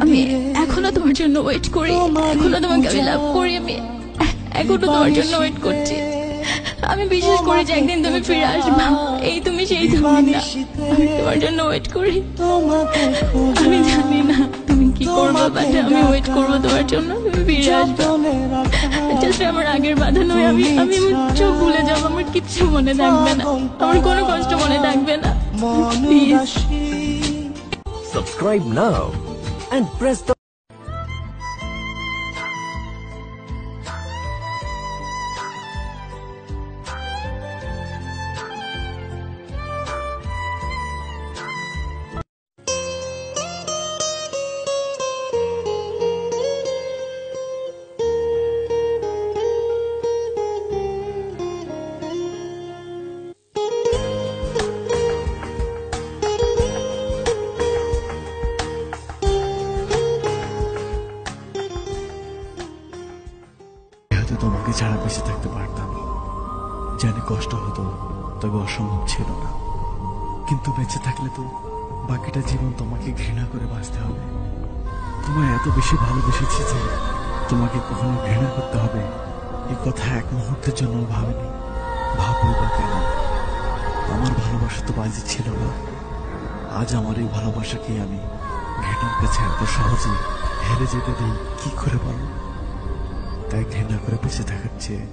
আমি এখনো তোমার জন্য ওয়েট করি, এখনো তোমাকে আমি লাভ করি, আমি এখনো তোমার জন্য ওয়েট করছি। আমি বিশ্বাস করি যে একদিন তুমি ফিরে আসবে, এই তুমি সেই তুমি না। আমি তোমার জন্য ওয়েট করি, আমি জানি না তুমি কি করবো, বাট আমি ওয়েট করবো তোমার জন্য, তুমি ফিরে আসবে। জাস্ট আমার আগের বাধা নয়, আমি আমি আমার চোখ ভুলে যাবো, আমার কিচ্ছু মনে থাকবে না, আমার কোনো কষ্ট মনে থাকবে না। Please subscribe now and press the তোমাকে ছাড়া বেঁচে থাকতে পারতাম, জানি কষ্ট হতো, তবে অসম্ভব ছিল না। কিন্তু বেঁচে থাকলে তো বাকিটা জীবন তোমাকে ঘৃণা করে বাঁচতে হবে। তোমায় এত বেশি ভালোবেসেছি যে তোমাকে কখনো ঘৃণা করতে হবে এই কথা এক মুহূর্তের জন্য ভাবিনি। ভাববো বা কেন? আমার ভালোবাসা তো বাজি ছিল না। আজ আমার এই ভালোবাসাকে আমি ঘৃণার কাছে এত সহজে হেরে যেতে দিই কি করে বলো? তাই ঘৃণা করে বেঁচে থাকার চেয়ে